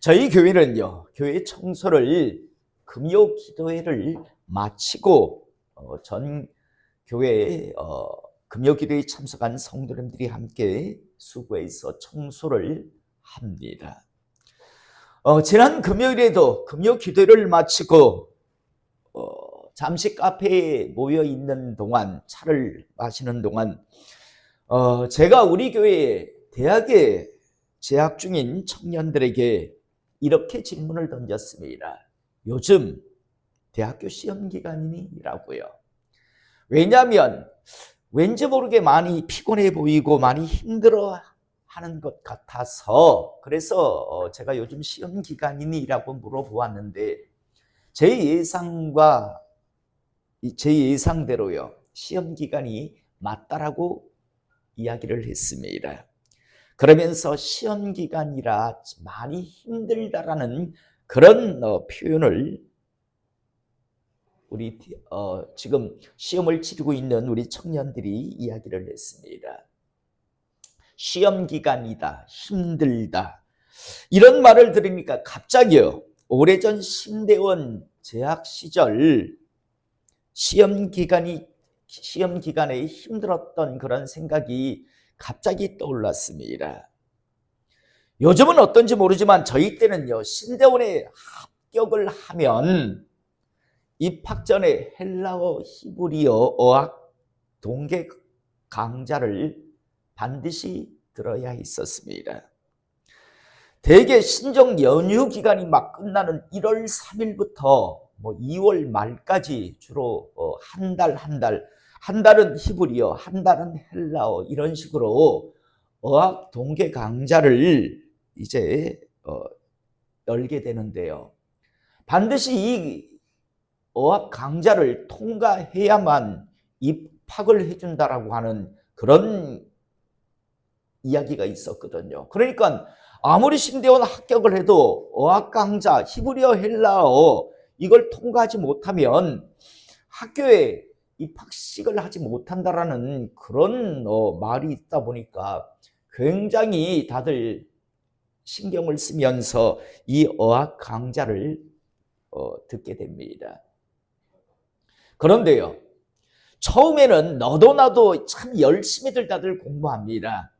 저희 교회는요, 교회 청소를 금요 기도회를 마치고 전 교회에 금요 기도회에 참석한 성도님들이 함께 수고해서 청소를 합니다. 지난 금요일에도 금요 기도회를 마치고 잠시 카페에 모여 있는 동안, 차를 마시는 동안 제가 우리 교회에 대학에 재학 중인 청년들에게 이렇게 질문을 던졌습니다. 요즘 대학교 시험 기간이라고요. 왜냐하면 왠지 모르게 많이 피곤해 보이고 많이 힘들어 하는 것 같아서, 그래서 제가 요즘 시험 기간이라고 물어보았는데 제 예상대로요, 시험 기간이 맞다라고 이야기를 했습니다. 그러면서 시험 기간이라 많이 힘들다라는 그런 표현을 우리 지금 시험을 치르고 있는 우리 청년들이 이야기를 했습니다. 시험 기간이다, 힘들다, 이런 말을 들으니까 갑자기요, 오래전 신대원 재학 시절 시험 기간에 힘들었던 그런 생각이 갑자기 떠올랐습니다. 요즘은 어떤지 모르지만 저희 때는요, 신대원에 합격을 하면 입학 전에 헬라어, 히브리어, 어학, 동계 강좌를 반드시 들어야 했었습니다. 대개 신정 연휴 기간이 막 끝나는 1월 3일부터 2월 말까지 주로 한 달은 히브리어, 한 달은 헬라어, 이런 식으로 어학 동계 강좌를 이제 열게 되는데요. 반드시 이 어학 강좌를 통과해야만 입학을 해준다라고 하는 그런 이야기가 있었거든요. 그러니까 아무리 신대원 합격을 해도 어학 강좌, 히브리어, 헬라어 이걸 통과하지 못하면 학교에 입학식을 하지 못한다라는 그런 말이 있다 보니까 굉장히 다들 신경을 쓰면서 이 어학 강좌를 듣게 됩니다. 그런데요, 처음에는 너도 나도 참 열심히들 다들 공부합니다.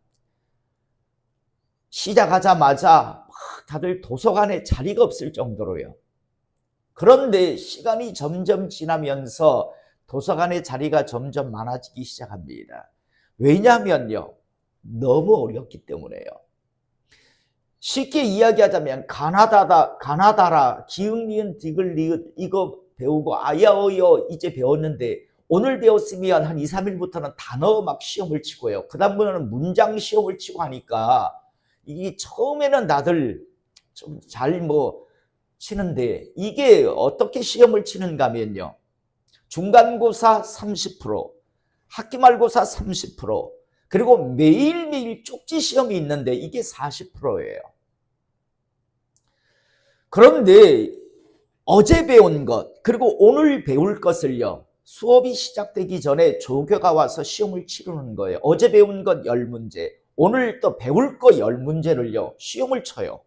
시작하자마자 다들 도서관에 자리가 없을 정도로요. 그런데 시간이 점점 지나면서 도서관의 자리가 점점 많아지기 시작합니다. 왜냐하면요, 너무 어렵기 때문에요. 쉽게 이야기하자면 가나다라, 기흥, 니은, 디귿, 리을 이거 배우고 아야어여 이제 배웠는데 오늘 배웠으면 한 2, 3일부터는 단어 막 시험을 치고요. 그 다음부터는 문장 시험을 치고 하니까 이게 처음에는 다들 좀 잘 치는데, 이게 어떻게 시험을 치는가 하면요, 중간고사 30%, 학기말고사 30%, 그리고 매일매일 쪽지 시험이 있는데 이게 40%예요. 그런데 어제 배운 것 그리고 오늘 배울 것을요, 수업이 시작되기 전에 조교가 와서 시험을 치르는 거예요. 어제 배운 것 10문제, 오늘 또 배울 거 10문제를요 시험을 쳐요.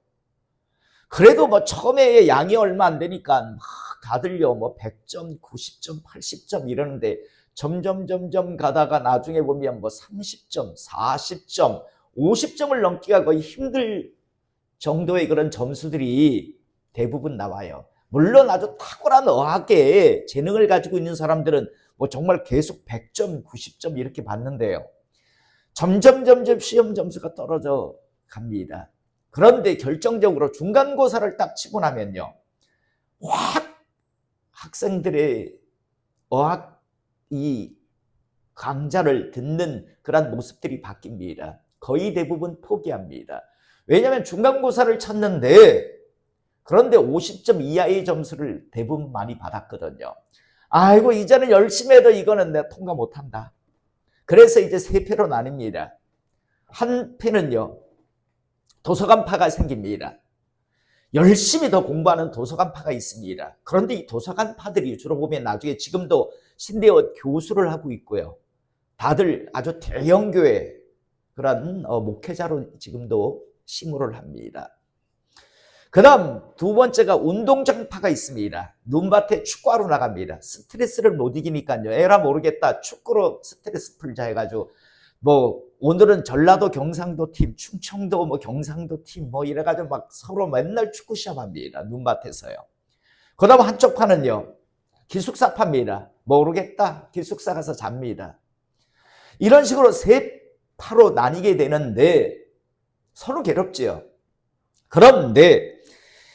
그래도 처음에 양이 얼마 안 되니까 다들요 100점, 90점, 80점 이러는데 점점 가다가 나중에 보면 30점, 40점, 50점을 넘기가 거의 힘들 정도의 그런 점수들이 대부분 나와요. 물론 아주 탁월한 어학에 재능을 가지고 있는 사람들은 정말 계속 100점, 90점 이렇게 받는데요, 점점 시험 점수가 떨어져 갑니다. 그런데 결정적으로 중간고사를 딱 치고 나면요, 확 학생들의 어학 이 강좌를 듣는 그런 모습들이 바뀝니다. 거의 대부분 포기합니다. 왜냐하면 중간고사를 쳤는데, 그런데 50점 이하의 점수를 대부분 많이 받았거든요. 아이고, 이제는 열심히 해도 이거는 내가 통과 못한다. 그래서 이제 세 패로 나뉩니다. 한 패는요, 도서관파가 생깁니다. 열심히 더 공부하는 도서관파가 있습니다. 그런데 이 도서관파들이 주로 보면 나중에 지금도 신대원 교수를 하고 있고요, 다들 아주 대형교회 그런 목회자로 지금도 심호를 합니다. 그 다음 두 번째가 운동장파가 있습니다. 눈밭에 축구하러 나갑니다. 스트레스를 못 이기니까요. 에라 모르겠다. 축구로 스트레스 풀자 해가지고 뭐 오늘은 전라도 경상도 팀, 충청도 뭐 경상도 팀 뭐 이래가지고 막 서로 맨날 축구 시합합니다. 눈밭에서요. 그 다음 한쪽 파는요. 기숙사 팝니다. 모르겠다. 기숙사 가서 잡니다. 이런 식으로 세 파로 나뉘게 되는데 서로 괴롭지요. 그런데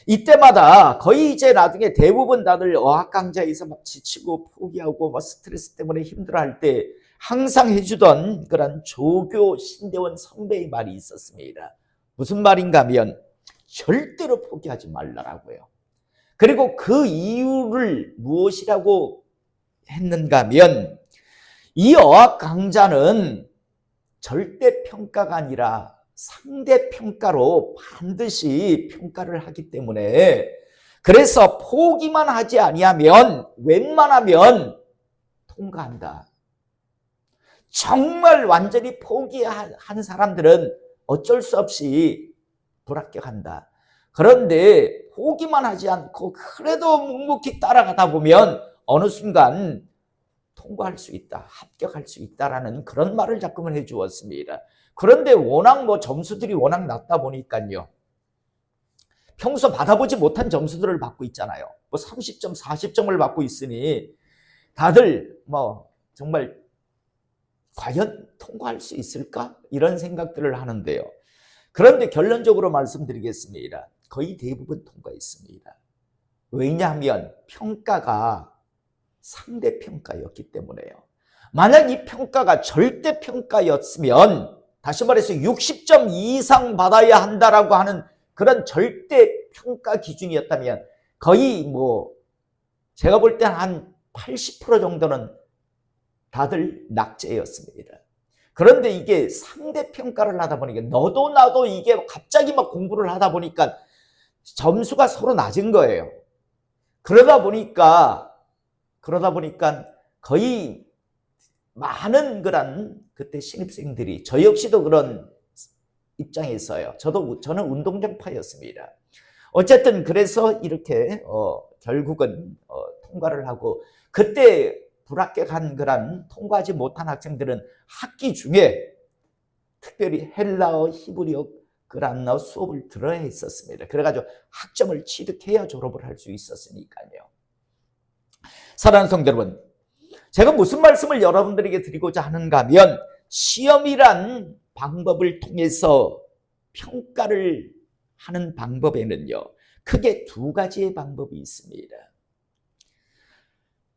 이때마다 거의 이제 나중에 대부분 다들 어학 강좌에서 막 지치고 포기하고 막 스트레스 때문에 힘들어할 때 항상 해주던 그런 조교 신대원 선배의 말이 있었습니다. 무슨 말인가 하면 절대로 포기하지 말라라고요. 그리고 그 이유를 무엇이라고 했는가 하면 이 어학 강좌는 절대평가가 아니라 상대평가로 반드시 평가를 하기 때문에 그래서 포기만 하지 아니하면 웬만하면 통과한다. 정말 완전히 포기한 사람들은 어쩔 수 없이 불합격한다. 그런데 포기만 하지 않고 그래도 묵묵히 따라가다 보면 어느 순간 통과할 수 있다, 합격할 수 있다라는 그런 말을 자꾸만 해주었습니다. 그런데 워낙 뭐 점수들이 워낙 낮다 보니까요. 평소 받아보지 못한 점수들을 받고 있잖아요. 뭐 30점, 40점을 받고 있으니 다들 뭐 정말 과연 통과할 수 있을까? 이런 생각들을 하는데요. 그런데 결론적으로 말씀드리겠습니다. 거의 대부분 통과했습니다. 왜냐하면 평가가 상대평가였기 때문에요. 만약 이 평가가 절대평가였으면 다시 말해서 60점 이상 받아야 한다라고 하는 그런 절대평가 기준이었다면 거의 뭐 제가 볼 때 한 80% 정도는 다들 낙제였습니다. 그런데 이게 상대평가를 하다 보니까 너도 나도 이게 갑자기 막 공부를 하다 보니까 점수가 서로 낮은 거예요. 그러다 보니까 거의 많은 그런 그때 신입생들이 저 역시도 그런 입장에서요. 저는 운동장파였습니다. 어쨌든 그래서 이렇게 결국은 통과를 하고 그때 불합격한 그런 통과하지 못한 학생들은 학기 중에 특별히 헬라어, 히브리어, 그란어 수업을 들어야 했었습니다. 그래가지고 학점을 취득해야 졸업을 할 수 있었으니까요. 사랑하는 성도 여러분, 제가 무슨 말씀을 여러분들에게 드리고자 하는가 하면 시험이란 방법을 통해서 평가를 하는 방법에는요. 크게 두 가지의 방법이 있습니다.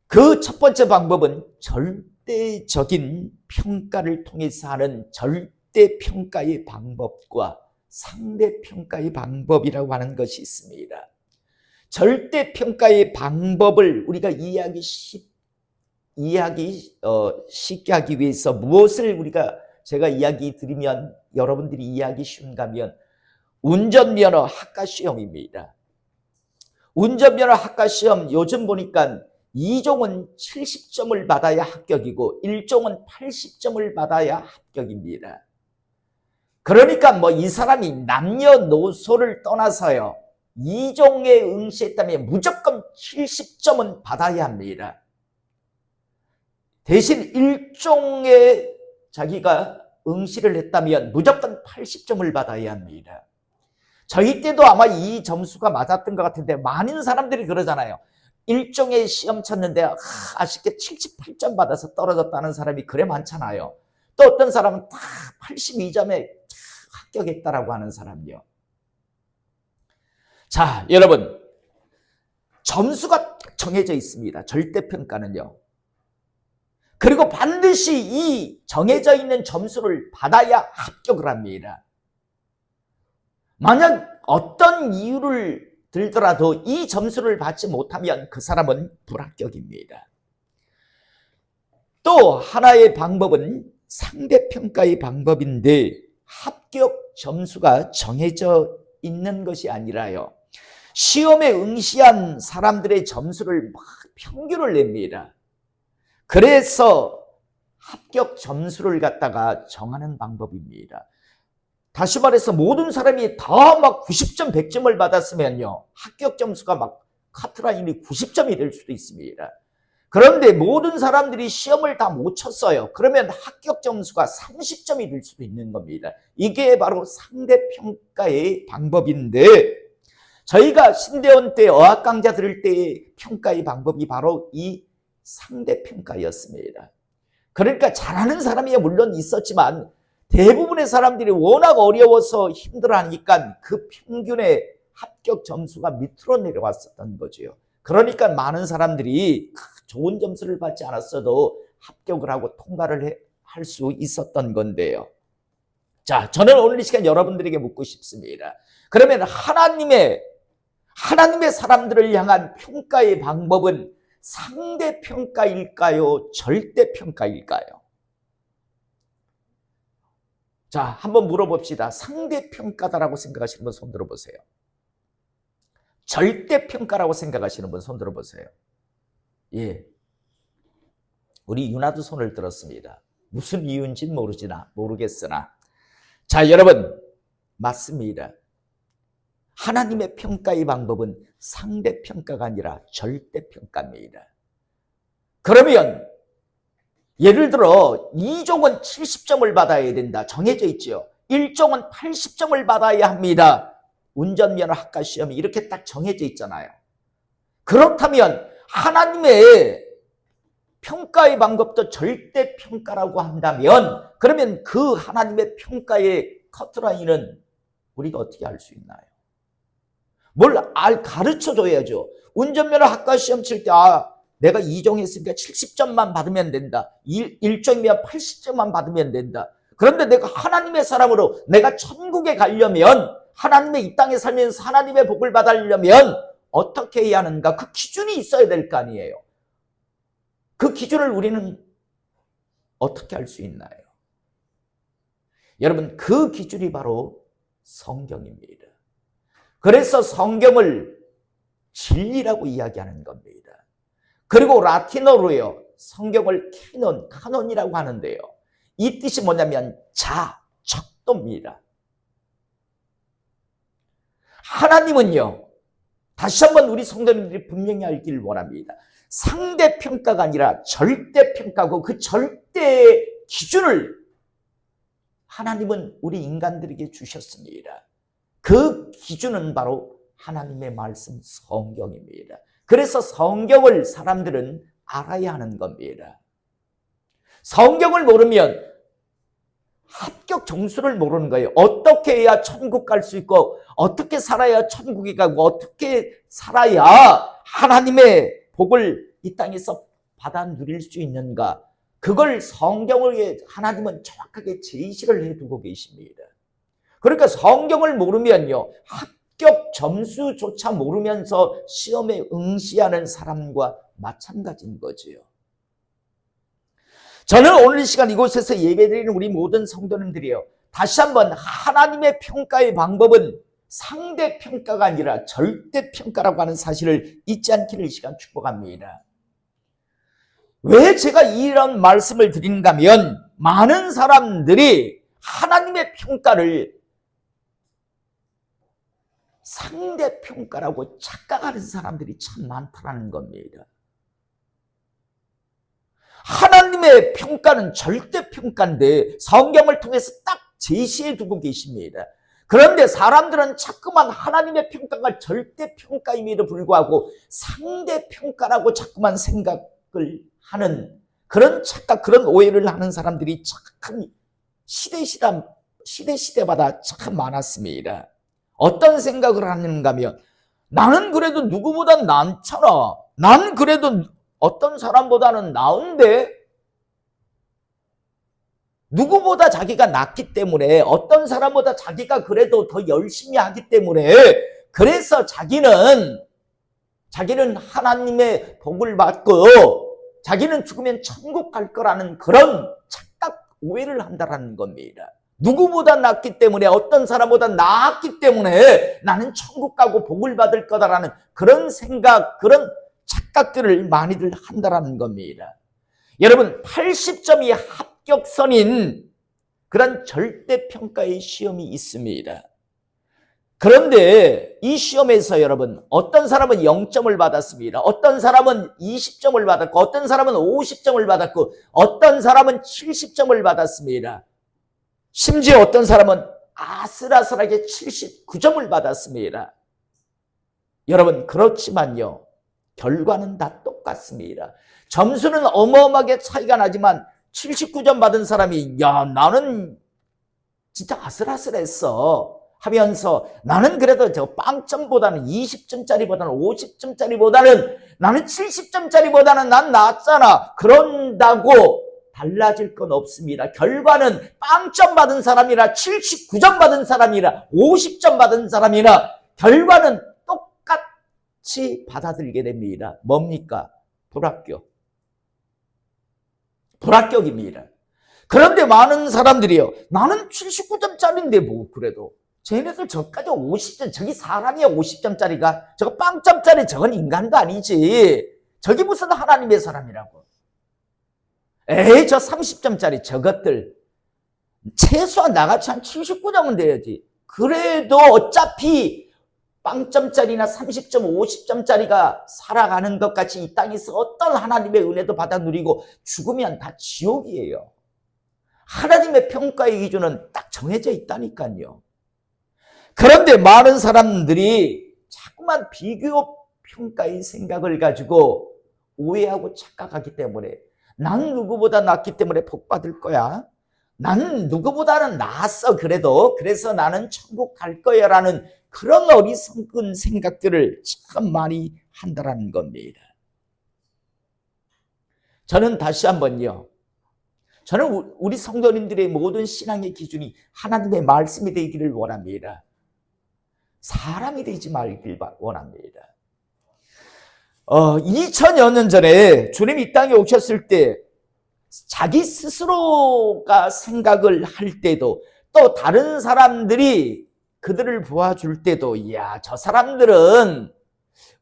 그 첫 번째 방법은 절대적인 평가를 통해서 하는 절대평가의 방법과 상대평가의 방법이라고 하는 것이 있습니다. 절대평가의 방법을 우리가 이해하기 쉽게 하기 위해서 무엇을 제가 이야기 드리면 여러분들이 이해하기 쉬운가 하면 운전면허 학과시험입니다. 운전면허 학과시험 요즘 보니까 2종은 70점을 받아야 합격이고 1종은 80점을 받아야 합격입니다. 그러니까 뭐 이 사람이 남녀노소를 떠나서요. 2종에 응시했다면 무조건 70점은 받아야 합니다. 대신 1종에 자기가 응시를 했다면 무조건 80점을 받아야 합니다. 저희 때도 아마 이 점수가 맞았던 것 같은데 많은 사람들이 그러잖아요. 1종에 시험 쳤는데 아쉽게 78점 받아서 떨어졌다는 사람이 그래 많잖아요. 또 어떤 사람은 다 82점에 합격했다라고 하는 사람이요. 자, 여러분 점수가 정해져 있습니다. 절대평가는요. 그리고 반드시 이 정해져 있는 점수를 받아야 합격을 합니다. 만약 어떤 이유를 들더라도 이 점수를 받지 못하면 그 사람은 불합격입니다. 또 하나의 방법은 상대평가의 방법인데 합격 점수가 정해져 있는 것이 아니라요. 시험에 응시한 사람들의 점수를 막 평균을 냅니다. 그래서 합격 점수를 갖다가 정하는 방법입니다. 다시 말해서 모든 사람이 다 막 90점, 100점을 받았으면요, 합격 점수가 막 카트라인이 90점이 될 수도 있습니다. 그런데 모든 사람들이 시험을 다 못 쳤어요. 그러면 합격 점수가 30점이 될 수도 있는 겁니다. 이게 바로 상대평가의 방법인데, 저희가 신대원 때 어학 강좌 들을 때의 평가의 방법이 바로 이 상대평가였습니다. 그러니까 잘하는 사람이 물론 있었지만 대부분의 사람들이 워낙 어려워서 힘들어하니까 그 평균의 합격 점수가 밑으로 내려왔었던 거죠. 그러니까 많은 사람들이 좋은 점수를 받지 않았어도 합격을 하고 통과를 할 수 있었던 건데요. 자, 저는 오늘 이 시간 여러분들에게 묻고 싶습니다. 그러면 하나님의 사람들을 향한 평가의 방법은 상대평가일까요? 절대평가일까요? 자, 한번 물어봅시다. 상대평가다라고 생각하시는 분 손 들어보세요. 절대평가라고 생각하시는 분 손 들어보세요. 예. 우리 유나도 손을 들었습니다. 무슨 이유인지는 모르겠으나. 자, 여러분, 맞습니다. 하나님의 평가의 방법은 상대평가가 아니라 절대평가입니다. 그러면 예를 들어 2종은 70점을 받아야 된다. 정해져 있죠. 1종은 80점을 받아야 합니다. 운전면허 학과 시험이 이렇게 딱 정해져 있잖아요. 그렇다면 하나님의 평가의 방법도 절대평가라고 한다면 그러면 그 하나님의 평가의 커트라인은 우리가 어떻게 알 수 있나요? 뭘 가르쳐줘야죠. 운전면허 학과 시험 칠 때 내가 2종 했으니까 70점만 받으면 된다. 1종이면 80점만 받으면 된다. 그런데 내가 하나님의 사람으로 내가 천국에 가려면 하나님의 이 땅에 살면서 하나님의 복을 받으려면 어떻게 해야 하는가? 그 기준이 있어야 될 거 아니에요. 그 기준을 우리는 어떻게 알 수 있나요? 여러분, 그 기준이 바로 성경입니다. 그래서 성경을 진리라고 이야기하는 겁니다. 그리고 라틴어로요, 성경을 카논이라고 하는데요. 이 뜻이 뭐냐면 척도입니다. 하나님은요, 다시 한번 우리 성도님들이 분명히 알기를 원합니다. 상대평가가 아니라 절대평가고 그 절대의 기준을 하나님은 우리 인간들에게 주셨습니다. 그 기준은 바로 하나님의 말씀 성경입니다. 그래서 성경을 사람들은 알아야 하는 겁니다. 성경을 모르면 합격 점수를 모르는 거예요. 어떻게 해야 천국 갈 수 있고 어떻게 살아야 천국에 가고 어떻게 살아야 하나님의 복을 이 땅에서 받아 누릴 수 있는가. 그걸 성경을 하나님은 정확하게 제시를 해두고 계십니다. 그러니까 성경을 모르면요, 합격 점수조차 모르면서 시험에 응시하는 사람과 마찬가지인 거지요. 저는 오늘 이 시간 이곳에서 예배드리는 우리 모든 성도님들이요, 다시 한번 하나님의 평가의 방법은 상대평가가 아니라 절대평가라고 하는 사실을 잊지 않기를 이 시간 축복합니다. 왜 제가 이런 말씀을 드리는가 하면 많은 사람들이 하나님의 평가를 상대평가라고 착각하는 사람들이 참 많다는 겁니다. 하나님의 평가는 절대평가인데 성경을 통해서 딱 제시해 두고 계십니다. 그런데 사람들은 자꾸만 하나님의 평가가 절대평가임에도 불구하고 상대평가라고 자꾸만 생각을 하는 그런 착각, 그런 오해를 하는 사람들이 참 시대마다 참 많았습니다. 어떤 생각을 하는가 하면 나는 그래도 누구보다 낫잖아. 난 그래도 어떤 사람보다는 나은데 누구보다 자기가 낫기 때문에 어떤 사람보다 자기가 그래도 더 열심히 하기 때문에 그래서 자기는 하나님의 복을 받고 자기는 죽으면 천국 갈 거라는 그런 착각 오해를 한다는 겁니다. 누구보다 낫기 때문에 어떤 사람보다 나았기 때문에 나는 천국 가고 복을 받을 거다라는 그런 생각, 그런 착각들을 많이들 한다라는 겁니다. 여러분, 80점이 합격선인 그런 절대평가의 시험이 있습니다. 그런데 이 시험에서 여러분, 어떤 사람은 0점을 받았습니다. 어떤 사람은 20점을 받았고, 어떤 사람은 50점을 받았고, 어떤 사람은 70점을 받았습니다. 심지어 어떤 사람은 아슬아슬하게 79점을 받았습니다. 여러분, 그렇지만요, 결과는 다 똑같습니다. 점수는 어마어마하게 차이가 나지만 79점 받은 사람이 야, 나는 진짜 아슬아슬했어 하면서, 나는 그래도 저 빵점보다는 20점짜리보다는 50점짜리보다는 나는 70점짜리보다는 난 낫잖아, 그런다고 달라질 건 없습니다. 결과는 빵점 받은 사람이라 79점 받은 사람이라 50점 받은 사람이라 결과는 똑같이 받아들이게 됩니다. 뭡니까? 불합격입니다. 그런데 많은 사람들이요, 나는 79점짜리인데 뭐 그래도 쟤네들 저까지 50점, 저기 사람이야 50점짜리가, 저거 빵점짜리 저건 인간도 아니지, 저기 무슨 하나님의 사람이라고. 에이, 저 30점짜리 저것들 최소한 나같이 한 79점은 돼야지. 그래도 어차피 빵점짜리나 30점, 50점짜리가 살아가는 것 같이 이 땅에서 어떤 하나님의 은혜도 받아 누리고 죽으면 다 지옥이에요. 하나님의 평가의 기준은 딱 정해져 있다니까요. 그런데 많은 사람들이 자꾸만 비교 평가의 생각을 가지고 오해하고 착각하기 때문에, 난 누구보다 낫기 때문에 복 받을 거야, 난 누구보다는 나았어 그래도, 그래서 나는 천국 갈 거야 라는 그런 어리석은 생각들을 참 많이 한다는 겁니다. 저는 다시 한번요, 저는 우리 성도님들의 모든 신앙의 기준이 하나님의 말씀이 되기를 원합니다. 사람이 되지 말길 원합니다. 2000여 년 전에 주님이 이 땅에 오셨을 때 자기 스스로가 생각을 할 때도, 또 다른 사람들이 그들을 보아줄 때도, 이야, 저 사람들은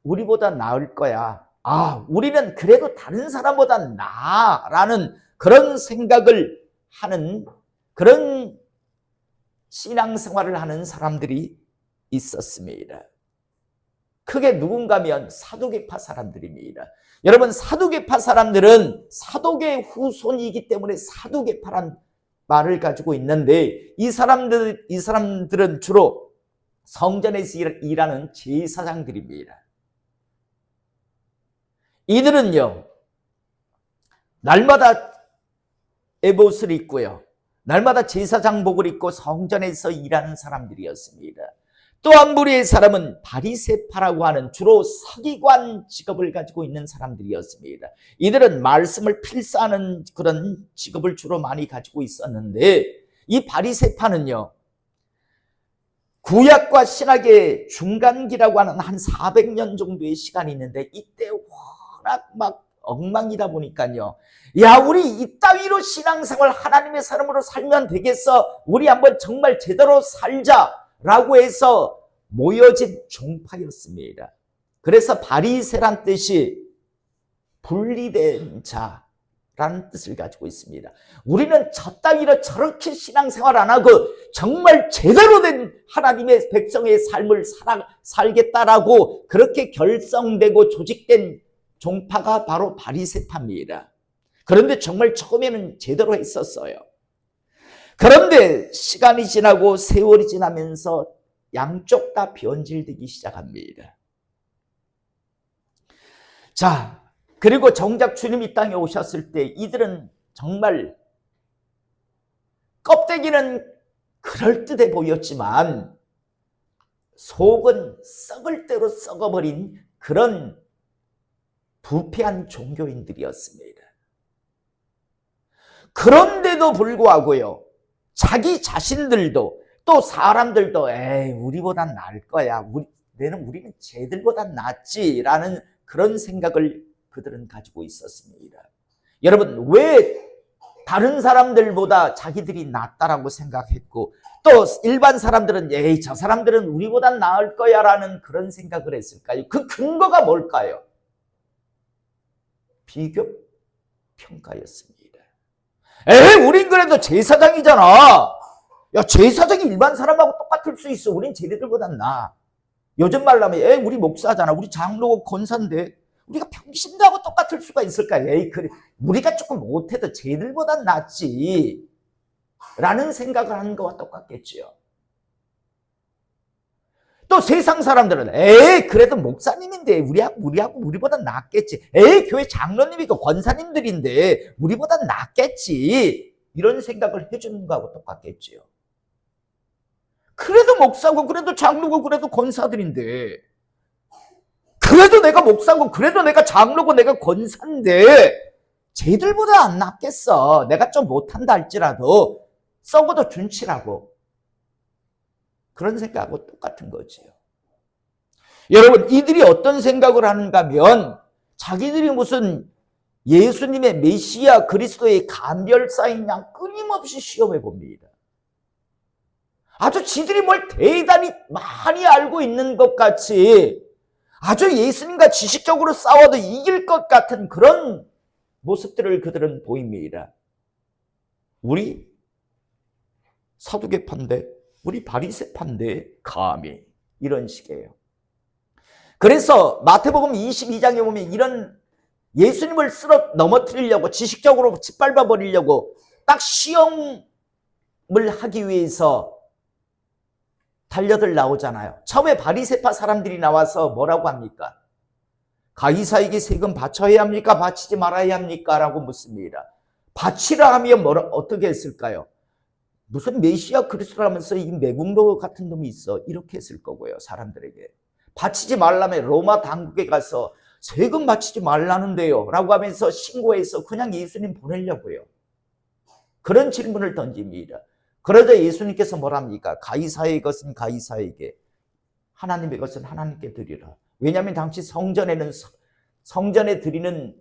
우리보다 나을 거야, 아, 우리는 그래도 다른 사람보다 나아 라는 그런 생각을 하는, 그런 신앙생활을 하는 사람들이 있었습니다. 크게 누군가면 사두개파 사람들입니다. 여러분, 사두개파 사람들은 사도계의 후손이기 때문에 사두개파란 말을 가지고 있는데, 이 사람들은 주로 성전에서 일하는 제사장들입니다. 이들은요, 날마다 에봇을 입고요, 날마다 제사장복을 입고 성전에서 일하는 사람들이었습니다. 또 한 무리의 사람은 바리새파라고 하는 주로 서기관 직업을 가지고 있는 사람들이었습니다. 이들은 말씀을 필사하는 그런 직업을 주로 많이 가지고 있었는데, 이 바리새파는요, 구약과 신약의 중간기라고 하는 한 400년 정도의 시간이 있는데, 이때 워낙 막 엉망이다 보니까요, 야, 우리 이 따위로 신앙생활 하나님의 사람으로 살면 되겠어, 우리 한번 정말 제대로 살자 라고 해서 모여진 종파였습니다. 그래서 바리새란 뜻이 분리된 자라는 뜻을 가지고 있습니다. 우리는 저 따위로 저렇게 신앙생활 안 하고 정말 제대로 된 하나님의 백성의 삶을 살겠다라고 그렇게 결성되고 조직된 종파가 바로 바리새파입니다. 그런데 정말 처음에는 제대로 했었어요. 그런데 시간이 지나고 세월이 지나면서 양쪽 다 변질되기 시작합니다. 자, 그리고 정작 주님이 이 땅에 오셨을 때 이들은 정말 껍데기는 그럴듯해 보였지만 속은 썩을 대로 썩어버린 그런 부패한 종교인들이었습니다. 그런데도 불구하고요, 자기 자신들도 또 사람들도 에이, 우리보단 나을 거야, 우리는 쟤들보단 낫지라는 그런 생각을 그들은 가지고 있었습니다. 여러분, 왜 다른 사람들보다 자기들이 낫다라고 생각했고, 또 일반 사람들은 에이, 저 사람들은 우리보단 나을 거야 라는 그런 생각을 했을까요? 그 근거가 뭘까요? 비교 평가였습니다. 우린 그래도 제사장이잖아. 야, 제사장이 일반 사람하고 똑같을 수 있어. 우린 쟤네들보단 나아. 요즘 말로 하면 우리 목사잖아. 우리 장로고 권사인데 우리가 평신도하고 똑같을 수가 있을까? 그래. 우리가 조금 못해도 쟤들보단 낫지. 라는 생각을 하는 거와 똑같겠지요. 또 세상 사람들은 그래도 목사님인데 우리보다 낫겠지. 교회 장로님이고 권사님들인데 우리보다 낫겠지. 이런 생각을 해주는 거하고 똑같겠지요. 그래도 목사고 그래도 장로고 그래도 권사들인데, 그래도 내가 목사고 그래도 내가 장로고 내가 권사인데 쟤들보다 안 낫겠어. 내가 좀 못한다 할지라도 썩어도 준치라고. 그런 생각하고 똑같은 거지요. 여러분, 이들이 어떤 생각을 하는가 하면 자기들이 무슨 예수님의 메시아 그리스도의 감별사인 양 끊임없이 시험해 봅니다. 아주 지들이 뭘 대단히 많이 알고 있는 것 같이 아주 예수님과 지식적으로 싸워도 이길 것 같은 그런 모습들을 그들은 보입니다. 우리 사두개파인데, 우리 바리새파인데 감히, 이런 식이에요. 그래서 마태복음 22장에 보면 이런 예수님을 쓸어 넘어뜨리려고, 지식적으로 짓밟아 버리려고 딱 시험을 하기 위해서 달려들 나오잖아요. 처음에 바리새파 사람들이 나와서 뭐라고 합니까? 가이사에게 세금 바쳐야 합니까? 바치지 말아야 합니까? 라고 묻습니다. 바치라 하면 어떻게 했을까요? 무슨 메시아 그리스도라면서 이 매국노 같은 놈이 있어. 이렇게 했을 거고요, 사람들에게. 바치지 말라면 로마 당국에 가서 세금 바치지 말라는데요 라고 하면서 신고해서 그냥 예수님 보내려고요. 그런 질문을 던집니다. 그러자 예수님께서 뭐랍니까? 가이사의 것은 가이사에게, 하나님의 것은 하나님께 드리라. 왜냐하면 당시 성전에 드리는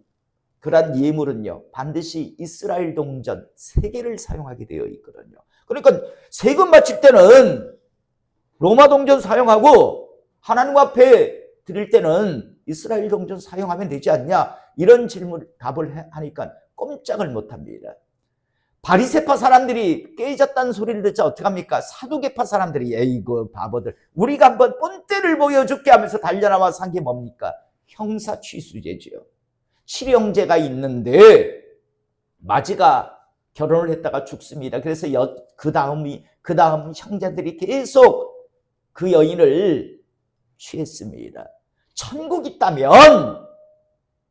그러한 예물은요, 반드시 이스라엘 동전 3개를 사용하게 되어 있거든요. 그러니까 세금 바칠 때는 로마 동전 사용하고 하나님 앞에 드릴 때는 이스라엘 동전 사용하면 되지 않냐? 이런 답을 하니까 꼼짝을 못합니다. 바리새파 사람들이 깨졌다는 소리를 듣자 어떻게 합니까? 사두개파 사람들이 에이구 바보들, 우리가 한번 본때를 보여줄게 하면서 달려나와서 한 게 뭡니까? 형사취수죄죠. 7형제가 있는데 마지가 결혼을 했다가 죽습니다. 그래서 그 다음 형제들이 계속 그 여인을 취했습니다. 천국 있다면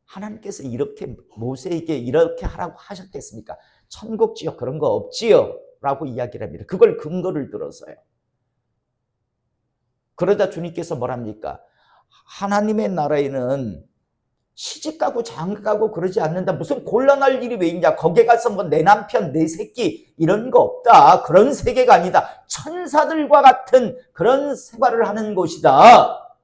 하나님께서 이렇게 모세에게 이렇게 하라고 하셨겠습니까? 천국 지요 그런 거 없지요 라고 이야기를 합니다. 그걸 근거를 들어서요. 그러다 주님께서 뭐랍니까? 하나님의 나라에는 시집가고 장가가고 그러지 않는다. 무슨 곤란할 일이 왜 있냐? 거기에 가서 뭐 내 남편 내 새끼 이런 거 없다. 그런 세계가 아니다. 천사들과 같은 그런 생활을 하는 곳이다.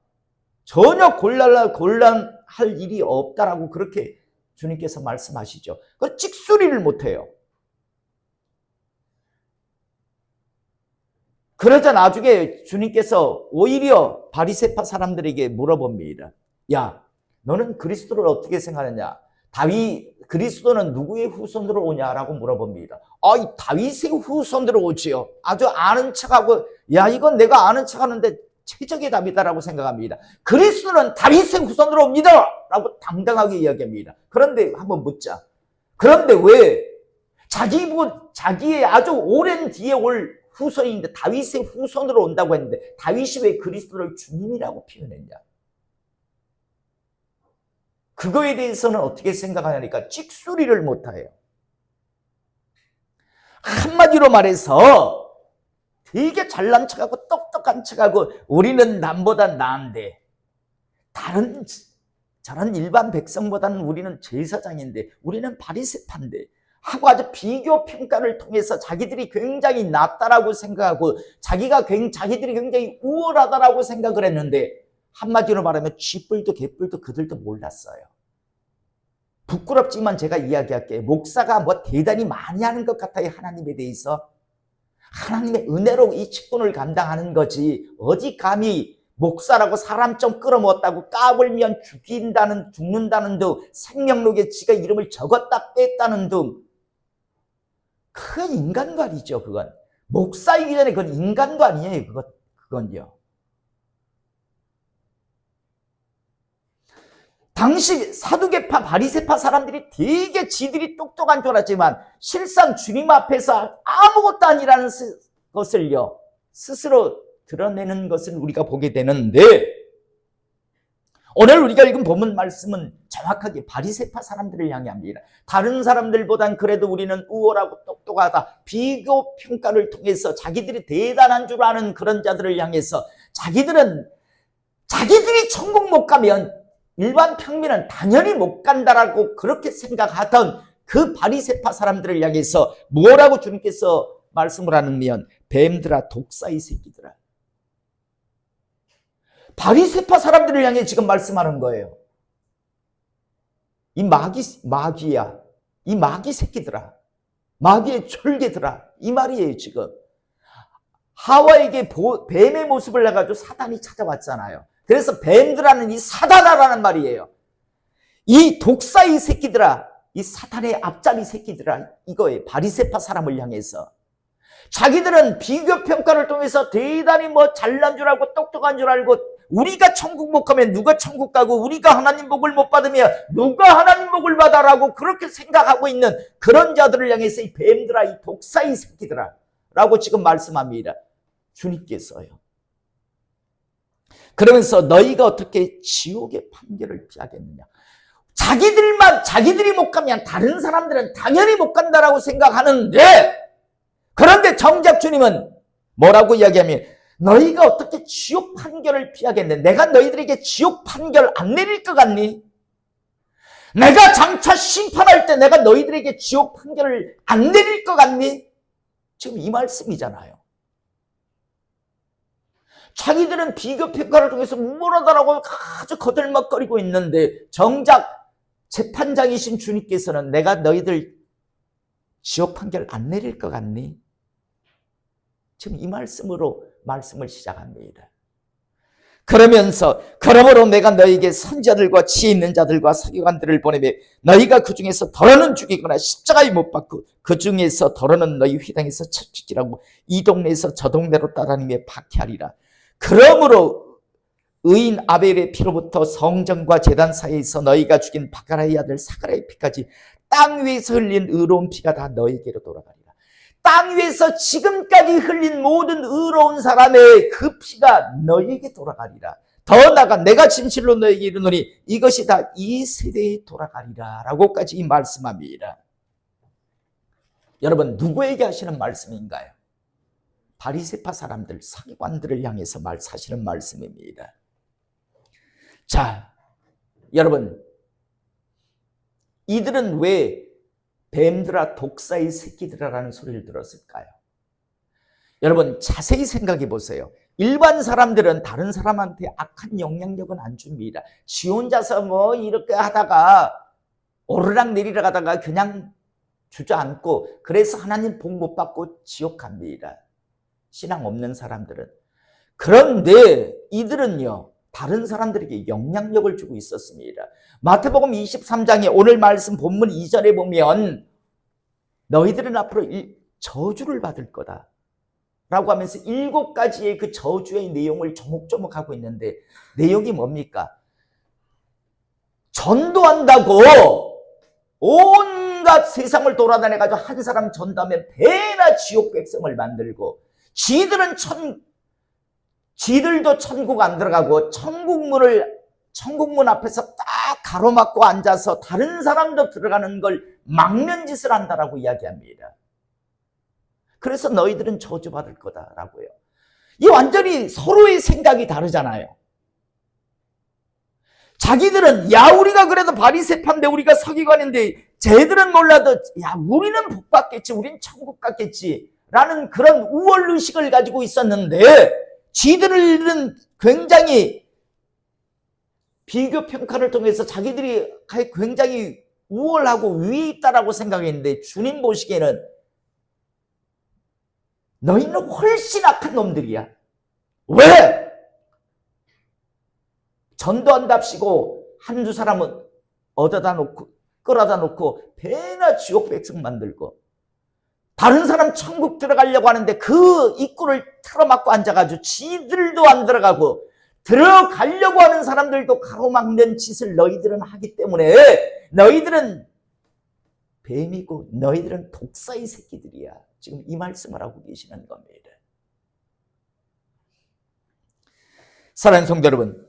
전혀 곤란할 일이 없다라고 그렇게 주님께서 말씀하시죠. 그 찍소리를 못해요. 그러자 나중에 주님께서 오히려 바리새파 사람들에게 물어봅니다. 야, 너는 그리스도를 어떻게 생각하느냐? 그리스도는 누구의 후손으로 오냐라고 물어봅니다. 이 다윗의 후손으로 오지요. 아주 아는 척하고, 야, 이건 내가 아는 척하는데 최적의 답이다라고 생각합니다. 그리스도는 다윗의 후손으로 옵니다! 라고 당당하게 이야기합니다. 그런데 한번 묻자. 그런데 왜 자기의 아주 오랜 뒤에 올 후손인데 다윗의 후손으로 온다고 했는데 다윗이 왜 그리스도를 주님이라고 표현했냐? 그거에 대해서는 어떻게 생각하냐니까 찍소리를 못해요. 한마디로 말해서 되게 잘난 척하고 똑똑한 척하고 우리는 남보다 나은데 저런 일반 백성보다는 우리는 제사장인데 우리는 바리새파인데 하고 아주 비교 평가를 통해서 자기들이 굉장히 낫다라고 생각하고 자기들이 굉장히 우월하다라고 생각을 했는데 한마디로 말하면 쥐뿔도 개뿔도 그들도 몰랐어요. 부끄럽지만 제가 이야기할게요. 목사가 뭐 대단히 많이 하는 것 같아요. 하나님에 대해서. 하나님의 은혜로 이 직분을 감당하는 거지. 어디 감히 목사라고 사람 좀 끌어모았다고 까불면 죽는다는 등 생명록에 지가 이름을 적었다 뺐다는 등 그건 인간관이죠. 그건 목사이기 전에 그건 인간관이에요. 그건요. 당시 사두개파 바리새파 사람들이 되게 지들이 똑똑한 줄 알았지만 실상 주님 앞에서 아무것도 아니라는 것을요 스스로 드러내는 것을 우리가 보게 되는데, 오늘 우리가 읽은 본문 말씀은 정확하게 바리새파 사람들을 향합니다. 다른 사람들보단 그래도 우리는 우월하고 똑똑하다, 비교 평가를 통해서 자기들이 대단한 줄 아는 그런 자들을 향해서 자기들이 천국 못 가면 일반 평민은 당연히 못 간다라고 그렇게 생각하던 그 바리새파 사람들을 향해서 뭐라고 주님께서 말씀을 하느면, 뱀들아 독사의 새끼들아. 바리새파 사람들을 향해 지금 말씀하는 거예요. 이 마귀야. 이 마귀 새끼들아. 마귀의 졸개들아. 이 말이에요 지금. 하와에게 뱀의 모습을 내가지고 사단이 찾아왔잖아요. 그래서 뱀들아는 이 사단아라는 말이에요. 이 독사의 새끼들아, 이 사탄의 앞잡이 새끼들아, 이거예요. 바리새파 사람을 향해서. 자기들은 비교 평가를 통해서 대단히 잘난 줄 알고 똑똑한 줄 알고, 우리가 천국 못 가면 누가 천국 가고, 우리가 하나님 복을 못 받으면 누가 하나님 복을 받아라고 그렇게 생각하고 있는 그런 자들을 향해서 이 뱀들아, 이 독사의 새끼들아 라고 지금 말씀합니다. 주님께서요. 그러면서 너희가 어떻게 지옥의 판결을 피하겠느냐. 자기들이 못 가면 다른 사람들은 당연히 못 간다라고 생각하는데, 그런데 정작 주님은 뭐라고 이야기하면, 너희가 어떻게 지옥 판결을 피하겠네. 내가 너희들에게 지옥 판결 안 내릴 것 같니? 내가 장차 심판할 때 내가 너희들에게 지옥 판결을 안 내릴 것 같니? 지금 이 말씀이잖아요. 자기들은 비교 평가를 통해서 우월하다라고 아주 거들먹거리고 있는데, 정작 재판장이신 주님께서는 내가 너희들 지옥 판결 안 내릴 것 같니? 지금 이 말씀으로 말씀을 시작합니다. 그러면서 그러므로 내가 너희에게 선지자들과 지혜 있는 자들과 서기관들을 보내며 너희가 그 중에서 더러는 죽이거나 십자가에 못 박고 그 중에서 더러는 너희 회당에서 채찍질하고 이 동네에서 저 동네로 따라다니며 박해하리라. 그러므로 의인 아벨의 피로부터 성전과 제단 사이에서 너희가 죽인 바가라의 아들 사가랴의 피까지 땅 위에서 흘린 의로운 피가 다 너희에게로 돌아가리라. 땅 위에서 지금까지 흘린 모든 의로운 사람의 그 피가 너희에게 돌아가리라. 더 나아가 내가 진실로 너희에게 이르노니 이것이 다 이 세대에 돌아가리라 라고까지 말씀합니다. 여러분, 누구에게 하시는 말씀인가요? 바리새파 사람들, 서기관들을 향해서 사시는 말씀입니다. 자, 여러분, 이들은 왜 뱀들아 독사의 새끼들아라는 소리를 들었을까요? 여러분, 자세히 생각해 보세요. 일반 사람들은 다른 사람한테 악한 영향력은 안 줍니다. 지 혼자서 이렇게 하다가 오르락 내리락 하다가 그냥 주저앉고, 그래서 하나님 복 못 받고 지옥 갑니다. 신앙 없는 사람들은. 그런데 이들은요, 다른 사람들에게 영향력을 주고 있었습니다. 마태복음 23장에 오늘 말씀 본문 이전에 보면 너희들은 앞으로 저주를 받을 거다 라고 하면서 7가지의 그 저주의 내용을 조목조목 하고 있는데, 내용이 뭡니까? 전도한다고 온갖 세상을 돌아다녀가지고 한 사람 전도하면 배나 지옥 백성을 만들고, 지들도 천국 안 들어가고 천국문 앞에서 딱 가로막고 앉아서 다른 사람도 들어가는 걸 막는 짓을 한다라고 이야기합니다. 그래서 너희들은 저주받을 거다라고요. 이 완전히 서로의 생각이 다르잖아요. 자기들은 우리가 그래도 바리새파인데, 우리가 서기관인데, 쟤들은 몰라도 우리는 복 받겠지, 우린 천국 갔겠지 라는 그런 우월의식을 가지고 있었는데, 지들은 굉장히 비교 평가를 통해서 자기들이 굉장히 우월하고 위에 있다라고 생각했는데, 주님 보시기에는 너희는 훨씬 악한 놈들이야. 왜? 전도한답시고 한두 사람은 얻어다 놓고 끌어다 놓고 배나 지옥 백성 만들고, 다른 사람 천국 들어가려고 하는데 그 입구를 틀어막고 앉아가지고 지들도 안 들어가고 들어가려고 하는 사람들도 가로막는 짓을 너희들은 하기 때문에 너희들은 뱀이고 너희들은 독사의 새끼들이야. 지금 이 말씀을 하고 계시는 겁니다. 사랑하는 성도 여러분,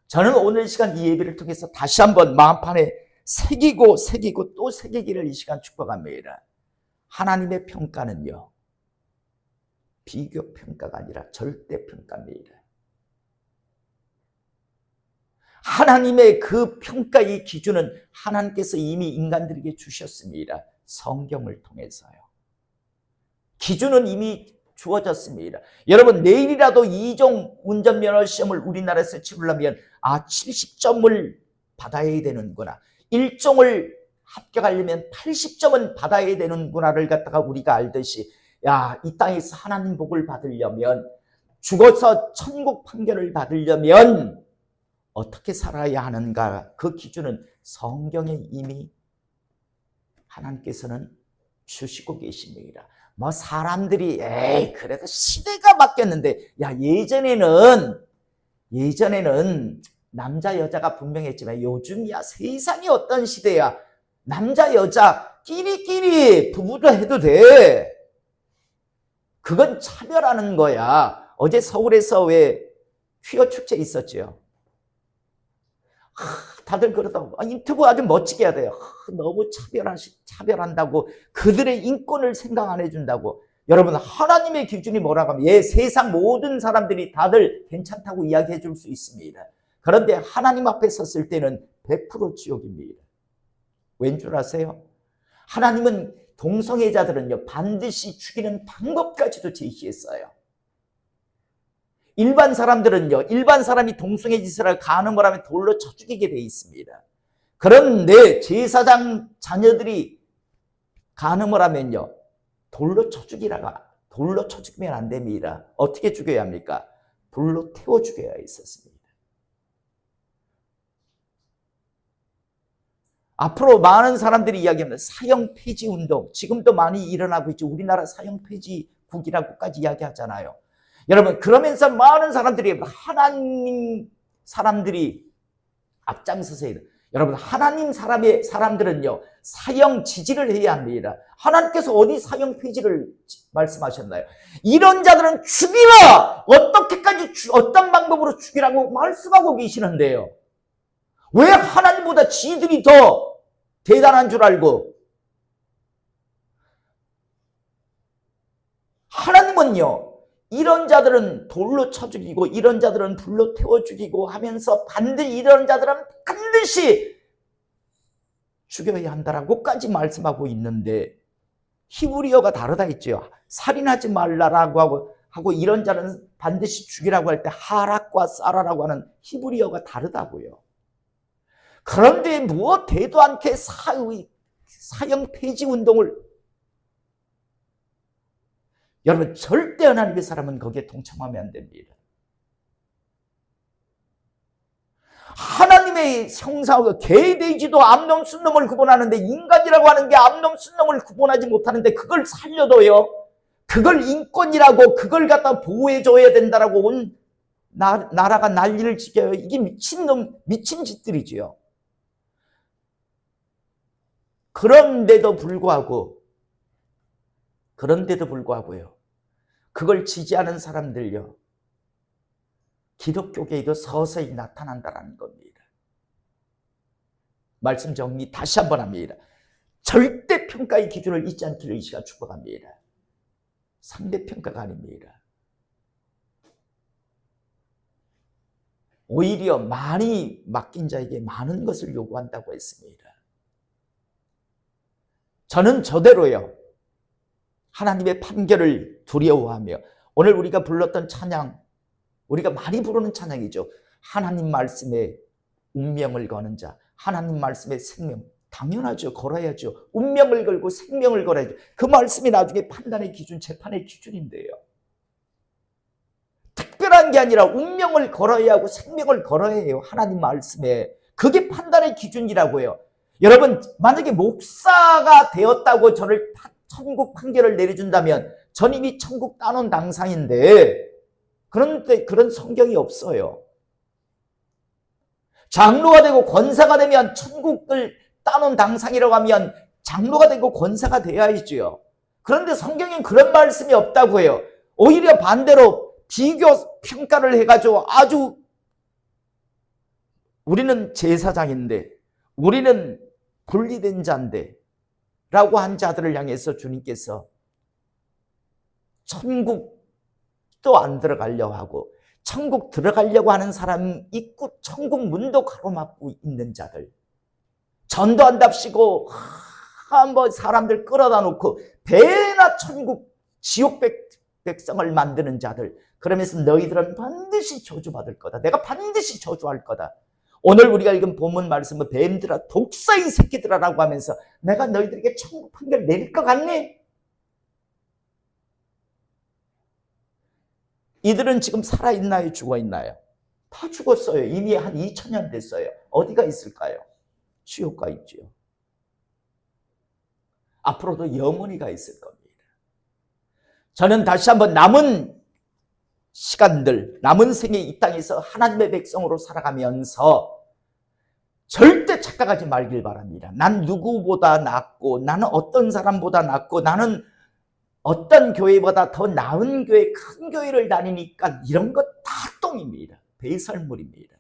저는 오늘 시간 이 예배를 통해서 다시 한번 마음판에 새기고 또 새기기를 이 시간 축복합니다. 하나님의 평가는요, 비교 평가가 아니라 절대 평가입니다. 하나님의 그 평가의 기준은 하나님께서 이미 인간들에게 주셨습니다. 성경을 통해서요. 기준은 이미 주어졌습니다. 여러분, 내일이라도 2종 운전면허 시험을 우리나라에서 치르려면 70점을 받아야 되는구나. 1종을 합격하려면 80점은 받아야 되는구나를 갖다가 우리가 알듯이, 이 땅에서 하나님 복을 받으려면, 죽어서 천국 판결을 받으려면 어떻게 살아야 하는가, 그 기준은 성경에 이미 하나님께서는 주시고 계십니다. 뭐 사람들이 그래도 시대가 바뀌었는데, 예전에는 남자 여자가 분명했지만 요즘이야 세상이 어떤 시대야. 남자 여자 끼리끼리 부부도 해도 돼. 그건 차별하는 거야. 어제 서울에서 왜 퀴어 축제 있었죠. 다들 그러다고 인터뷰 아주 멋지게 해야 돼요. 너무 차별한다고, 그들의 인권을 생각 안 해준다고. 여러분, 하나님의 기준이 뭐라고 하면 세상 모든 사람들이 다들 괜찮다고 이야기해 줄 수 있습니다. 그런데 하나님 앞에 섰을 때는 100% 지옥입니다. 왠 줄 아세요? 하나님은 동성애자들은요, 반드시 죽이는 방법까지도 제시했어요. 일반 사람이 동성애 짓을 가늠을 하면 돌로 쳐 죽이게 돼 있습니다. 그런데 제사장 자녀들이 가늠을 하면요, 돌로 쳐 죽이면 안 됩니다. 어떻게 죽여야 합니까? 불로 태워 죽여야 했었습니다. 앞으로 많은 사람들이 이야기합니다. 사형 폐지 운동, 지금도 많이 일어나고 있죠. 우리나라 사형 폐지국이라고까지 이야기하잖아요. 여러분, 그러면서 많은 사람들이, 하나님 사람들이 앞장서서 해요. 여러분, 하나님 사람들은요, 사형 지지를 해야 합니다. 하나님께서 어디 사형 폐지를 말씀하셨나요? 이런 자들은 죽이라! 어떤 방법으로 죽이라고 말씀하고 계시는데요. 왜 하나님보다 지들이 더 대단한 줄 알고? 하나님은요, 이런 자들은 돌로 쳐 죽이고 이런 자들은 불로 태워 죽이고 하면서 이런 자들은 반드시 죽여야 한다라고까지 말씀하고 있는데, 히브리어가 다르다 했죠. 살인하지 말라라고 하고 이런 자는 반드시 죽이라고 할 때 하락과 사라라고 하는 히브리어가 다르다고요. 그런데 무엇 되도 않게 사형 폐지 운동을, 여러분, 절대 하나님의 사람은 거기에 동참하면 안 됩니다. 하나님의 형상과 개돼지도 암놈 순놈을 구분하는데, 인간이라고 하는 게 암놈 순놈을 구분하지 못하는데 그걸 살려둬요. 그걸 인권이라고, 그걸 갖다 보호해줘야 된다라고 온 나라가 난리를 지겨요. 이게 미친 짓들이지요. 그런데도 불구하고요, 그걸 지지하는 사람들요, 기독교계에도 서서히 나타난다는 겁니다. 말씀 정리 다시 한번 합니다. 절대 평가의 기준을 잊지 않기를 이 시간 축복합니다. 상대평가가 아닙니다. 오히려 많이 맡긴 자에게 많은 것을 요구한다고 했습니다. 저는 저대로요, 하나님의 판결을 두려워하며, 오늘 우리가 불렀던 찬양, 우리가 많이 부르는 찬양이죠. 하나님 말씀에 운명을 거는 자, 하나님 말씀에 생명, 당연하죠. 걸어야죠. 운명을 걸고 생명을 걸어야죠. 그 말씀이 나중에 판단의 기준, 재판의 기준인데요. 특별한 게 아니라 운명을 걸어야 하고 생명을 걸어야 해요. 하나님 말씀에. 그게 판단의 기준이라고요. 여러분, 만약에 목사가 되었다고 저를 천국 판결을 내려준다면 전 이미 천국 따놓은 당상인데 그런데 그런 성경이 없어요. 장로가 되고 권사가 되면 천국을 따놓은 당상이라고 하면 장로가 되고 권사가 돼야지요. 그런데 성경엔 그런 말씀이 없다고 해요. 오히려 반대로 비교 평가를 해가지고 아주 우리는 제사장인데 우리는 분리된 자인데 라고 한 자들을 향해서 주님께서 천국도 안 들어가려고 하고 천국 들어가려고 하는 사람 입구 천국 문도 가로막고 있는 자들, 전도 한답시고 뭐 사람들 끌어다 놓고 배나 천국 지옥 백성을 만드는 자들, 그러면서 너희들은 반드시 저주받을 거다. 내가 반드시 저주할 거다. 오늘 우리가 읽은 본문 말씀은 뱀들아 독사의 새끼들아라고 하면서 내가 너희들에게 천국 판결 내릴 것 같니? 이들은 지금 살아있나요? 죽어있나요? 다 죽었어요. 이미 한 2000년 됐어요. 어디가 있을까요? 지옥가 있죠. 앞으로도 영원히가 있을 겁니다. 저는 다시 한번 남은 시간들, 남은 생에 이 땅에서 하나님의 백성으로 살아가면서 절대 착각하지 말길 바랍니다. 난 누구보다 낫고, 나는 어떤 사람보다 낫고, 나는 어떤 교회보다 더 나은 교회, 큰 교회를 다니니까 이런 것 다 똥입니다. 배설물입니다.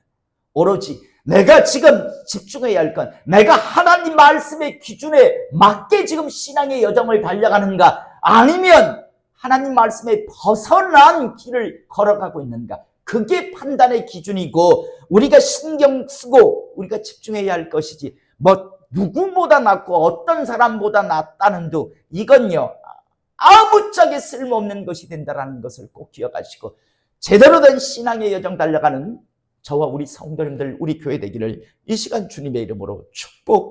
오로지 내가 지금 집중해야 할 건 내가 하나님 말씀의 기준에 맞게 지금 신앙의 여정을 달려가는가, 아니면 하나님 말씀에 벗어난 길을 걸어가고 있는가, 그게 판단의 기준이고 우리가 신경 쓰고 우리가 집중해야 할 것이지 뭐 누구보다 낫고 어떤 사람보다 낫다는 둥, 이건요 아무짝에 쓸모없는 것이 된다는 것을 꼭 기억하시고 제대로 된 신앙의 여정 달려가는 저와 우리 성도님들, 우리 교회 되기를 이 시간 주님의 이름으로 축복